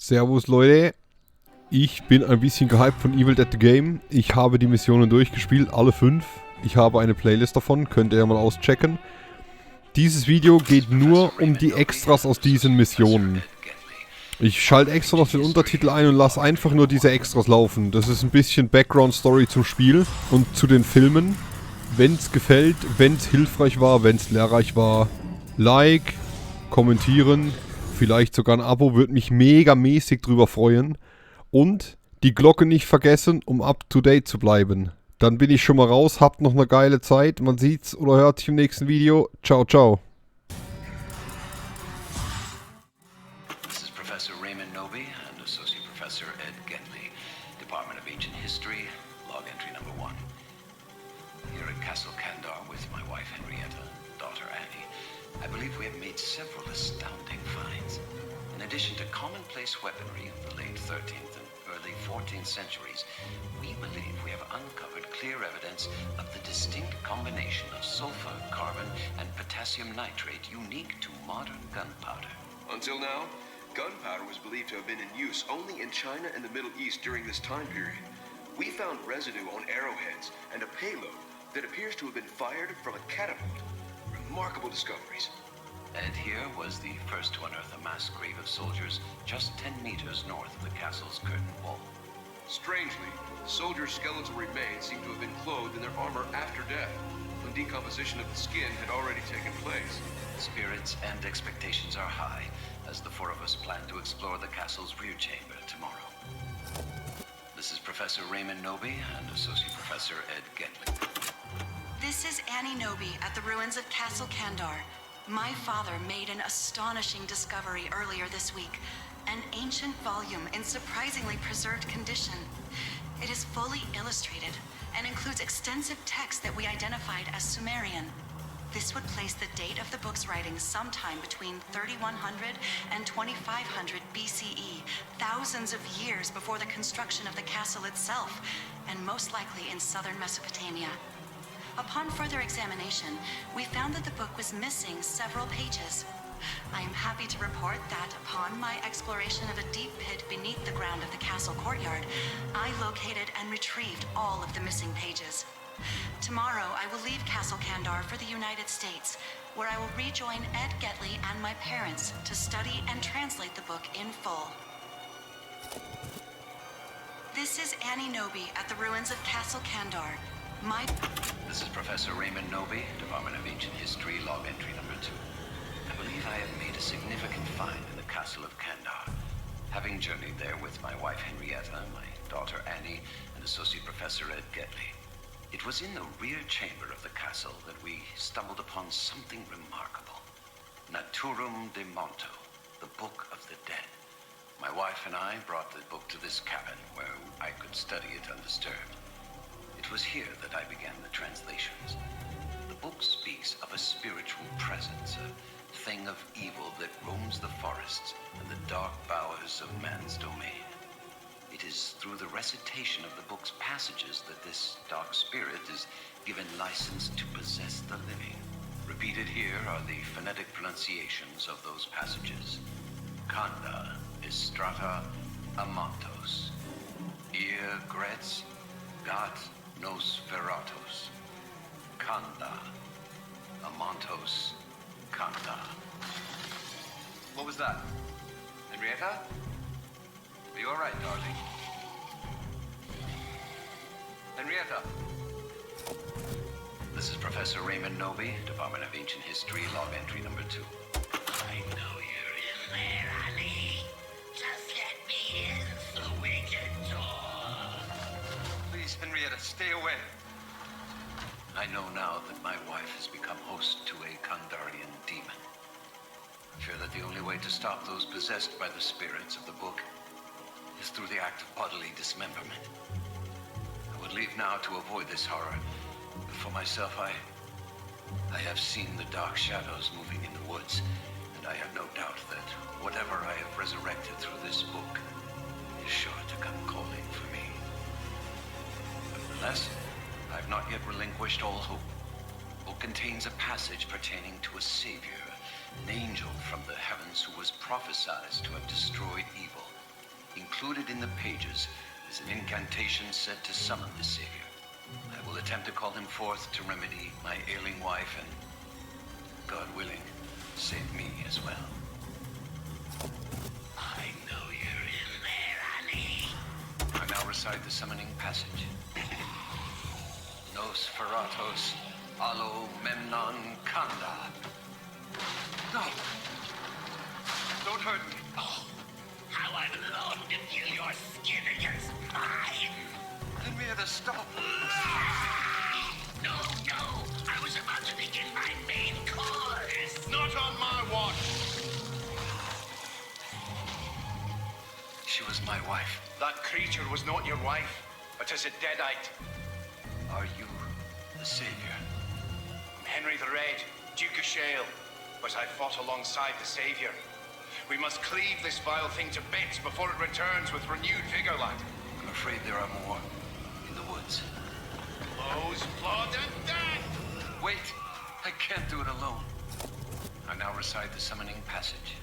Servus Leute, ich bin ein bisschen gehypt von Evil Dead the Game. Ich habe die Missionen durchgespielt, alle 5. Ich habe eine Playlist davon, könnt ihr ja mal auschecken. Dieses Video geht nur um die Extras aus diesen Missionen. Ich schalte extra noch den Untertitel ein und lasse einfach nur diese Extras laufen. Das ist ein bisschen Background Story zum Spiel und zu den Filmen. Wenn's gefällt, wenn's hilfreich war, wenn's lehrreich war, Like, kommentieren, vielleicht sogar ein Abo, würde mich mega mäßig drüber freuen. Und die Glocke nicht vergessen, um up to date zu bleiben. Dann bin ich schon mal raus, habt noch eine geile Zeit. Man sieht's oder hört sich im nächsten Video. Ciao, ciao. This is Professor Raymond Noby and Associate Professor Ed Gentley, Department of Ancient History, log entry number 1. Here at Castle Kandar with my wife Henrietta, daughter Annie, I believe we have made several astounding finds. In addition to commonplace weaponry of the late 13th and early 14th centuries, we believe we have uncovered clear evidence of the distinct combination of sulfur, carbon, and potassium nitrate unique to modern gunpowder. Until now, gunpowder was believed to have been in use only in China and the Middle East during this time period. We found residue on arrowheads and a payload that appears to have been fired from a catapult. Remarkable discoveries. And here was the first to unearth a mass grave of soldiers just 10 meters north of the castle's curtain wall. Strangely, soldiers' skeletal remains seem to have been clothed in their armor after death, when decomposition of the skin had already taken place. Spirits and expectations are high, as the 4 of us plan to explore the castle's rear chamber tomorrow. This is Professor Raymond Noby and Associate Professor Ed Gentley. This is Annie Noby at the ruins of Castle Kandar. My father made an astonishing discovery earlier this week. An ancient volume in surprisingly preserved condition. It is fully illustrated and includes extensive text that we identified as Sumerian. This would place the date of the book's writing sometime between 3100 and 2500 BCE, thousands of years before the construction of the castle itself, and most likely in southern Mesopotamia. Upon further examination, we found that the book was missing several pages. I am happy to report that upon my exploration of a deep pit beneath the ground of the castle courtyard, I located and retrieved all of the missing pages. Tomorrow, I will leave Castle Kandar for the United States, where I will rejoin Ed Gentley and my parents to study and translate the book in full. This is Annie Noby at the ruins of Castle Kandar. This is Professor Raymond Noby, Department of Ancient History, log entry number 2. I believe I have made a significant find in the Castle of Kandar. Having journeyed there with my wife Henrietta, my daughter Annie, and Associate Professor Ed Gentley, it was in the rear chamber of the castle that we stumbled upon something remarkable. Naturum de Monto, the Book of the Dead. My wife and I brought the book to this cabin where I could study it undisturbed. It was here that I began the translations. The book speaks of a spiritual presence, a thing of evil that roams the forests and the dark bowers of man's domain. It is through the recitation of the book's passages that this dark spirit is given license to possess the living. Repeated here are the phonetic pronunciations of those passages. Kanda Estrata Amantos. Ir Gretz Gat Nos Veratos. Kanda Amantos Kanda. What was that? Henrietta? Are you alright, darling? Henrietta? This is Professor Raymond Noby, Department of Ancient History, log entry number 2. I know you're in there, honey. Just let me in so we can talk. Please, Henrietta, stay away. I know now that my wife has become host to a Kandarian demon. I fear that the only way to stop those possessed by the spirits of the book is through the act of bodily dismemberment. I would leave now to avoid this horror, but for myself, I have seen the dark shadows moving in the woods, and I have no doubt that whatever I have resurrected through this book is sure to come calling for me. Nevertheless, I have not yet relinquished all hope. The book contains a passage pertaining to a savior, an angel from the heavens who was prophesied to have destroyed evil. included in the pages is an incantation said to summon the Savior. I will attempt to call him forth to remedy my ailing wife and, God willing, save me as well. I know you're in there, honey. I now recite the summoning passage. Nos feratos allo memnon kanda. No! Don't hurt me. Oh, how I've longed to feel your skin against mine. Let me either stop. No, I was about to begin my main course. Not on my watch! She was my wife. That creature was not your wife, but is a deadite. Are you the Savior? I'm Henry the Red, Duke of Shale, but I fought alongside the Savior. We must cleave this vile thing to bits before it returns with renewed vigor, lad. I'm afraid there are more in the woods. Blows, blood, and death! Wait! I can't do it alone. I now recite the summoning passage.